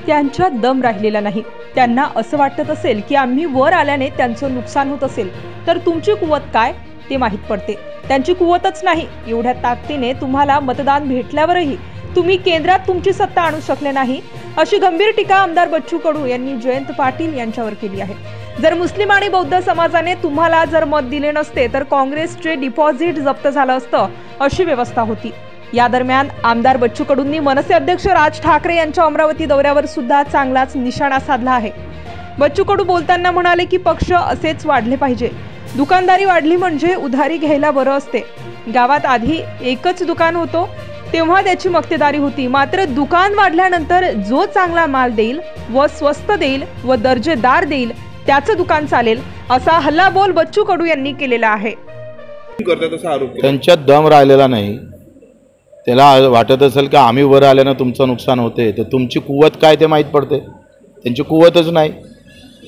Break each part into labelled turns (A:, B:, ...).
A: त्यांच्यात दम राहिलेला नाही। त्यांना असं वाटत असेल की आम्ही वर आल्याने त्यांचं नुकसान होत असेल तर तुमची कुवत काय ते माहीत पडते। त्यांची कुवतच नाही। एवढ्या ताकदीने तुम्हाला मतदान भेटल्यावरही तुम्ही केंद्रात तुमची सत्ता आणू शकले नाही, अशी गंभीर टीका आमदार बच्चू कडू यांनी जयंत पाटील यांच्यावर केली आहे। जर मुस्लिम आणि बौद्ध समाजाने तुम्हाला जर मत दिले नसते तर काँग्रेसचे डिपॉझिट जप्त झालं असतं, अशी व्यवस्था होती। या दरम्यान आमदार बच्चू कडूंनी मनसे अध्यक्ष राज ठाकरे यांच्या अमरावती दौऱ्यावर सुद्धा चांगलाच निशाणा साधला आहे। बच्चू कडू बोलताना म्हणाले की पक्ष असेच वाढले पाहिजे। दुकानदारी वाढली म्हणजे उधारी घ्यायला बरं असते। गावात आधी एकच दुकान होतो तेव्हा त्याची मक्तेदारी होती, मात्र दुकान वाढल्यानंतर जो चांगला माल देईल व स्वस्त देईल व दर्जेदार देईल त्याचं दुकान चालेल, असा हल्लाबोल बच्चू कडू यांनी केलेला आहे।
B: त्यांच्यात दम राहिलेला नाही। त्याला वाटत असेल की आम्ही वर आल्यानं तुमचं नुकसान होते, तर तुमची कुवत काय ते माहीत पडते। त्यांची कुवतच नाही।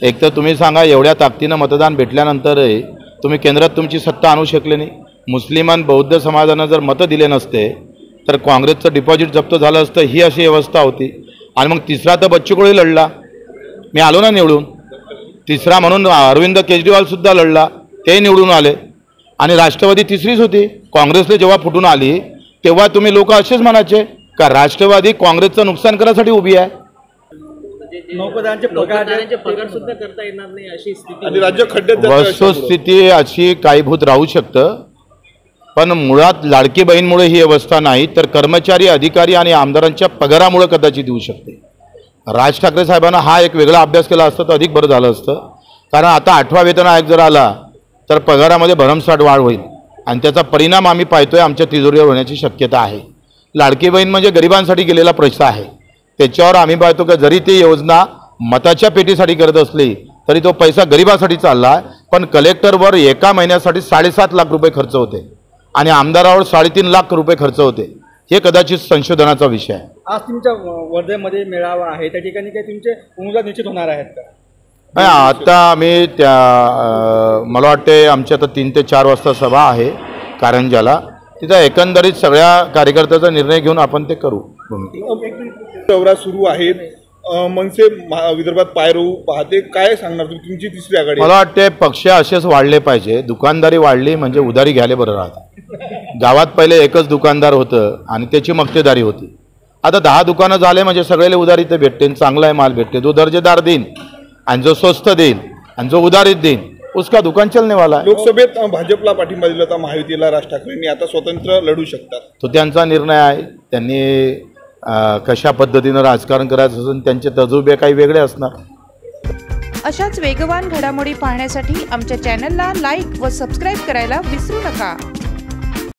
B: एक तर तुम्ही सांगा, एवढ्या ताकदीनं मतदान भेटल्यानंतरही तुम्ही केंद्रात तुमची सत्ता आणू शकले नाही। मुस्लिम आणि बौद्ध समाजानं जर मतं दिले नसते तर काँग्रेसचं डिपॉझिट जप्त झालं असतं, ही अशी व्यवस्था होती। आणि मग तिसरा तर बच्चू कडू लढला, मी आलो ना निवडून। तिसरा म्हणून अरविंद केजरीवालसुद्धा लढला, ते निवडून आले। आणि राष्ट्रवादी तिसरीच होती। काँग्रेसला जेव्हा फुटून आली तेव्हा तुम्ही लोक असेच म्हणायचे का राष्ट्रवादी काँग्रेसचं नुकसान करण्यासाठी उभी आहे।
C: पगार सुद्धा करता येणार नाही अशी स्थिती आणि राज्य खड्ड्यात
B: वस्तुस्थिती अशी काहीभूत राहू शकतं, पण मुळात लाडकी बहीणमुळे ही अवस्था नाही तर कर्मचारी, अधिकारी आणि आमदारांच्या पगारामुळे कदाचित येऊ शकते। राज ठाकरे साहेबांना हा एक वेगळा अभ्यास केला असता तर अधिक बरं झालं असतं, कारण आता 8वा वेतन आयोग जर आला तर पगारामध्ये भरमसाठ वाढ होईल आणि त्याचा परिणाम आम्ही पाहतोय आमच्या तिजोरीवर होण्याची शक्यता आहे। लाडकी बहीण म्हणजे गरिबांसाठी गेलेला पैसा आहे, त्याच्यावर आम्ही पाहतो की जरी ती योजना मताच्या पेटीसाठी करत असली तरी तो पैसा गरिबासाठी चालला, पण कलेक्टरवर एका महिन्यासाठी 7.5 लाख रुपये खर्च होते आणि आमदारावर 3.5 लाख रुपये खर्च होते। हे कदाचित संशोधनाचा विषय आहे।
C: आज तुमच्या वर्धेमध्ये मेळावा आहे, त्या ठिकाणी काही तुमचे उमेदवार निश्चित होणार आहेत का?
B: आता आम्ही मला वाटते आमची आता 3 ते 4 वाजता सभा आहे कारंजाला, तिथं एकंदरीत सगळ्या कार्यकर्त्याचा निर्णय घेऊन आपण ते करू।
D: दौरा सुरू आहे, मनसे विदर्भात पायरू पाहते, काय सांगणार तुमची तिसरी आघाडी?
B: मला वाटते पक्ष असेच वाढले पाहिजे। दुकानदारी वाढली म्हणजे उधारी घ्यायला बरं राहतं। गावात पहिले एकच दुकानदार होतं आणि त्याची मक्तेदारी होती। आता 10 दुकानं झाले म्हणजे सगळ्याला उधारी ते भेटते, चांगला आहे माल भेटते, जो दर्जेदार देईन आणि जो स्वस्त देईन आणि जो उधारीत देईन उसका दुकान चलने वाला है।
D: लोकसभेत भाजपला पाठिंबा दिला होता महायुतीला राज ठाकरेंनी, आता स्वतंत्र लढू शकतात,
B: तो त्यांचा निर्णय आहे। त्यांनी कशा पद्धतीनं राजकारण करायचं असून त्यांचे तजुर्बे काही वेगळे असणार।
E: अशाच वेगवान घडामोडी पाहण्यासाठी आमच्या चॅनलला लाईक व सबस्क्राईब करायला विसरू नका।